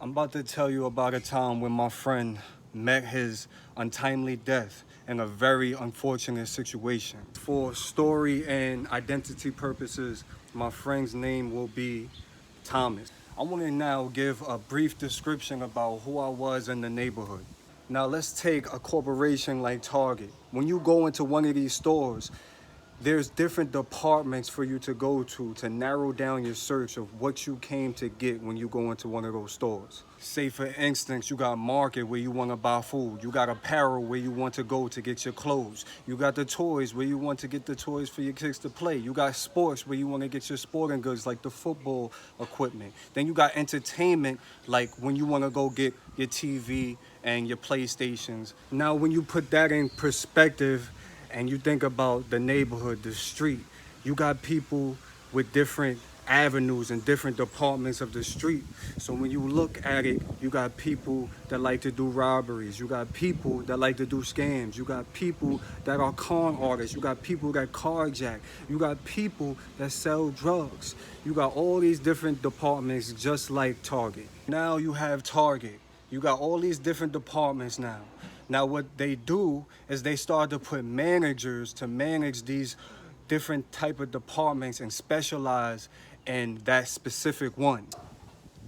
I'm about to tell you about a time when my friend met his untimely death in a very unfortunate situation. For story and identity purposes, my friend's name will be Thomas. I want to now give a brief description about who I was in the neighborhood. Now let's take a corporation like Target. When you go into one of these stores, there's different departments for you to go to narrow down your search of what you came to get when you go into one of those stores. Say for instance, you got market where you want to buy food. You got apparel where you want to go to get your clothes. You got the toys where you want to get the toys for your kids to play. You got sports where you want to get your sporting goods like the football equipment. Then you got entertainment like when you want to go get your TV and your PlayStations. Now when you put that in perspective, and you think about the neighborhood, the street, you got people with different avenues and different departments of the street. So when you look at it, you got people that like to do robberies. You got people that like to do scams. You got people that are con artists. You got people that carjack. You got people that sell drugs. You got all these different departments just like Target. Now you have Target. You got all these different departments now. Now what they do is they start to put managers to manage these different type of departments and specialize in that specific one.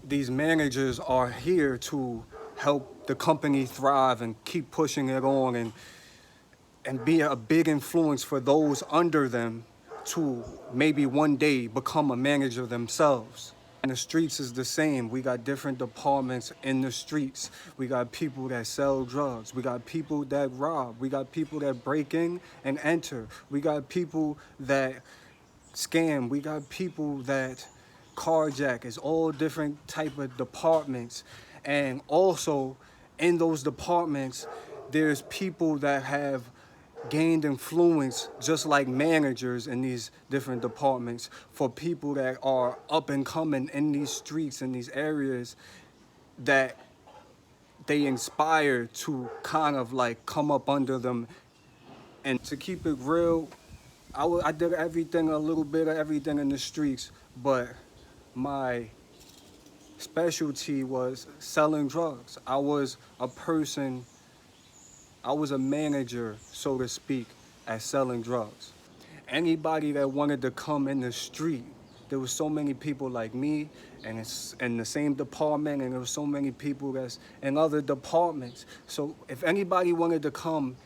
These managers are here to help the company thrive and keep pushing it on and be a big influence for those under them to maybe one day become a manager themselves. And the streets is the same. We got different departments in the streets. We got people that sell drugs. We got people that rob. We got people that break in and enter. We got people that scam. We got people that carjack. It's all different type of departments. And also in those departments, there's people that have gained influence just like managers in these different departments for people that are up and coming in these streets, in these areas that they inspire to kind of like come up under them. And to keep it real, I did everything, a little bit of everything in the streets, but my specialty was selling drugs. I was a manager, so to speak, at selling drugs. Anybody that wanted to come in the street, there was so many people like me, and it's in the same department, and there was so many people that's in other departments. So if anybody wanted to come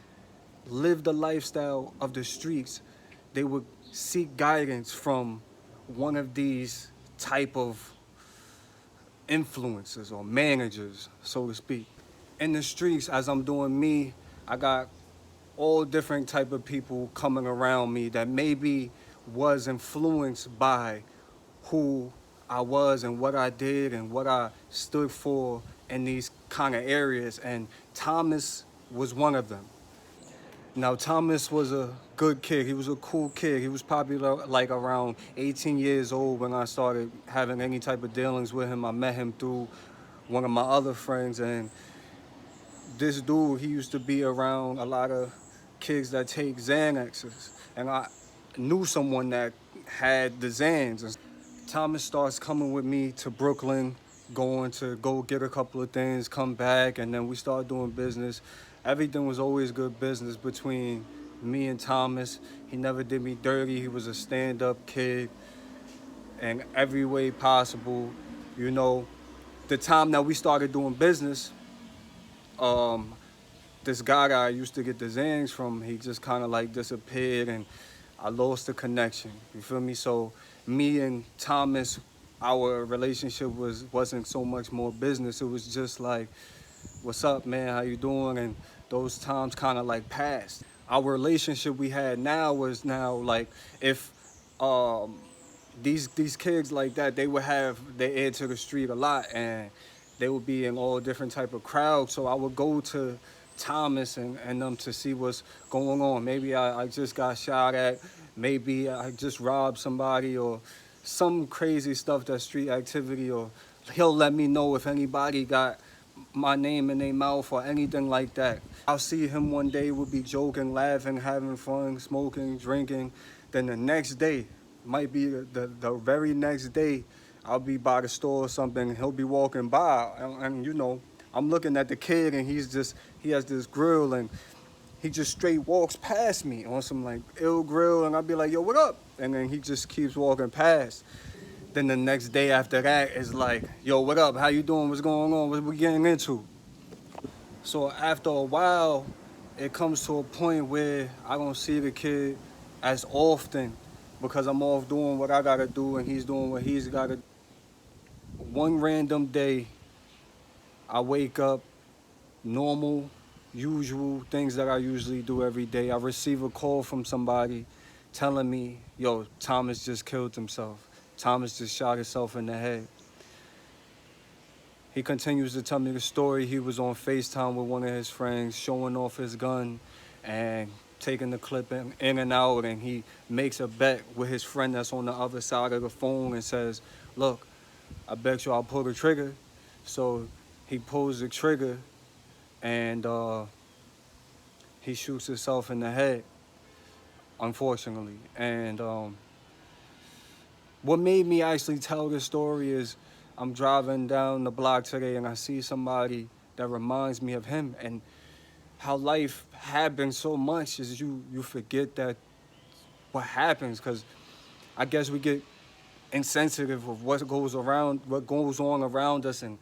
live the lifestyle of the streets, they would seek guidance from one of these type of influencers or managers, so to speak. In the streets, as I'm doing me, I got all different type of people coming around me that maybe was influenced by who I was and what I did and what I stood for in these kind of areas. And Thomas was one of them. Now, Thomas was a good kid. He was a cool kid. He was probably like around 18 years old when I started having any type of dealings with him. I met him through one of my other friends, and this dude, he used to be around a lot of kids that take Xanaxes, and I knew someone that had the Xans. Thomas starts coming with me to Brooklyn, going to go get a couple of things, come back, and then we start doing business. Everything was always good business between me and Thomas. He never did me dirty. He was a stand-up kid in every way possible. You know, the time that we started doing business, this guy that I used to get the Xans from, he just kind of like disappeared, and I lost the connection. You feel me? So me and Thomas, our relationship wasn't so much more business. It was just like, what's up, man? How you doing? And those times kind of like passed. Our relationship we had now was now like, if these kids like that, they would have their ear to the street a lot, and they would be in all different type of crowds. So I would go to Thomas and them to see what's going on. Maybe I just got shot at. Maybe I just robbed somebody or some crazy stuff, that street activity. Or he'll let me know if anybody got my name in their mouth or anything like that. I'll see him one day, we'll be joking, laughing, having fun, smoking, drinking. Then the next day, might be the very next day, I'll be by the store or something, and he'll be walking by, and you know, I'm looking at the kid, and he has this grill, and he just straight walks past me on some like ill grill, and I'll be like, yo, what up? And then he just keeps walking past. Then the next day after that is like, yo, what up? How you doing? What's going on? What we getting into? So after a while, it comes to a point where I don't see the kid as often because I'm off doing what I gotta do and he's doing what he's gotta do. One random day, I wake up, normal, usual things that I usually do every day. I receive a call from somebody telling me, yo, Thomas just killed himself. Thomas just shot himself in the head. He continues to tell me the story. He was on FaceTime with one of his friends, showing off his gun and taking the clip in and out. And he makes a bet with his friend that's on the other side of the phone and says, look, I bet you I'll pull the trigger. So he pulls the trigger and he shoots himself in the head, unfortunately. And what made me actually tell this story is I'm driving down the block today and I see somebody that reminds me of him, and how life happens so much is you forget that what happens, because I guess we get insensitive of what goes on around us, and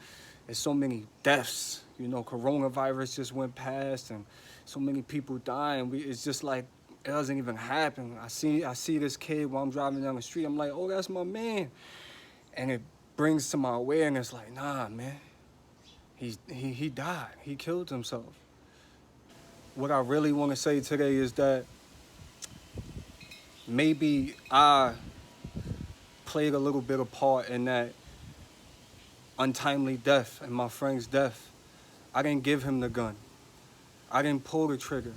there's so many deaths. You know, coronavirus just went past and so many people dying. It's just like it doesn't even happen. I see this kid while I'm driving down the street. I'm like, oh, that's my man. And it brings to my awareness like, nah, man, he died. He killed himself. What I really want to say today is that maybe I played a little bit of part in that untimely death and my friend's death. I didn't give him the gun. I didn't pull the trigger,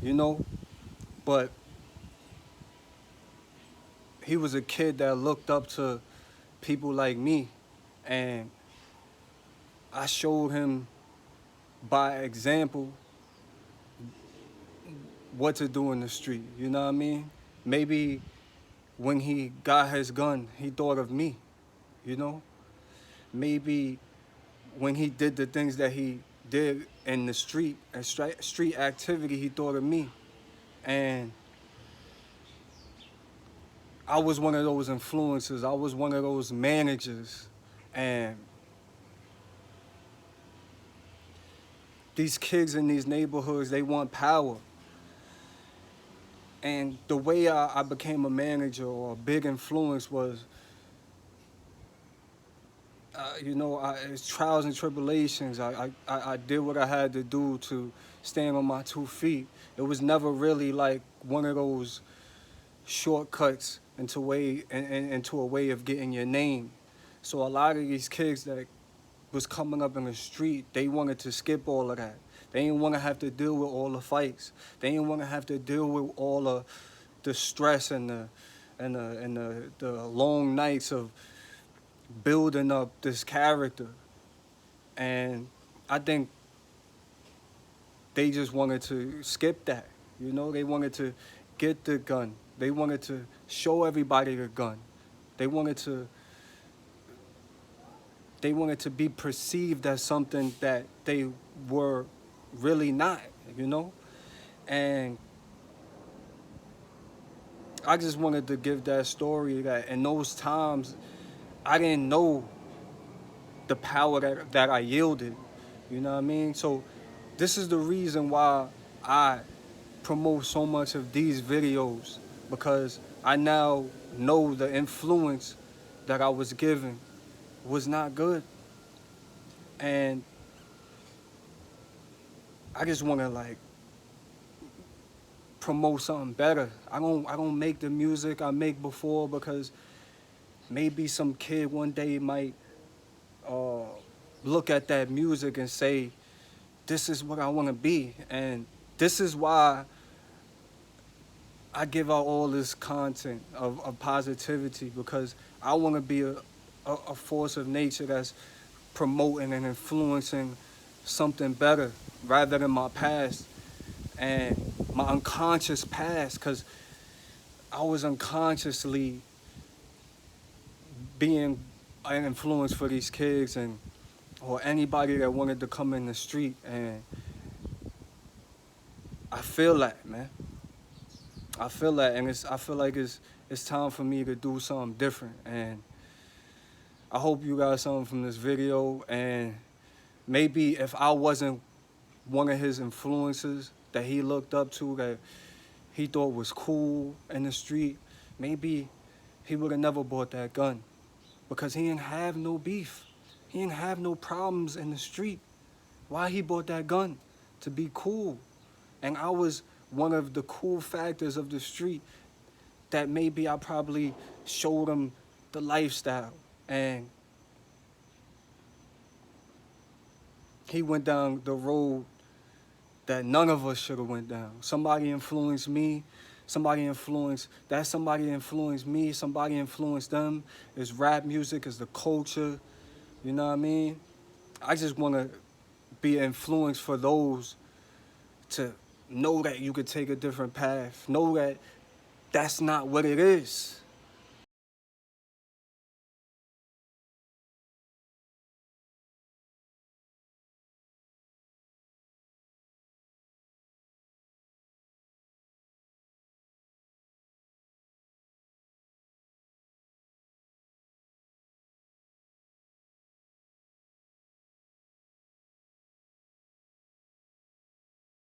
you know? But he was a kid that looked up to people like me, and I showed him by example what to do in the street, you know what I mean? Maybe when he got his gun, he thought of me, you know? Maybe when he did the things that he did in the street, and street activity, he thought of me. And I was one of those influencers. I was one of those managers. And these kids in these neighborhoods, they want power. And the way I became a manager or a big influence was, you know, it's trials and tribulations. I did what I had to do to stand on my 2 feet. It was never really like one of those shortcuts into a way of getting your name. So a lot of these kids that was coming up in the street, they wanted to skip all of that. They didn't want to have to deal with all the fights. They didn't want to have to deal with all the stress and the long nights of building up this character. And I think they just wanted to skip that. You know, they wanted to get the gun. They wanted to show everybody the gun. They wanted to be perceived as something that they were really not, you know? And I just wanted to give that story that in those times, I didn't know the power that I yielded, you know what I mean? So this is the reason why I promote so much of these videos, because I now know the influence that I was given was not good. And I just want to like promote something better. I don't make the music I make before because maybe some kid one day might look at that music and say, this is what I want to be. And this is why I give out all this content of positivity, because I want to be a force of nature that's promoting and influencing something better rather than my past and my unconscious past, because I was unconsciously being an influence for these kids and or anybody that wanted to come in the street. And I feel that, man. I feel that, and I feel like it's time for me to do something different. And I hope you got something from this video. And maybe if I wasn't one of his influences that he looked up to, that he thought was cool in the street, maybe he would have never bought that gun, because he didn't have no beef. He didn't have no problems in the street. Why he bought that gun? To be cool. And I was one of the cool factors of the street that maybe I probably showed him the lifestyle. And he went down the road that none of us should have went down. Somebody influenced me. Somebody influenced me. Somebody influenced them. It's rap music, it's the culture. You know what I mean? I just want to be an influence for those to know that you could take a different path. Know that that's not what it is.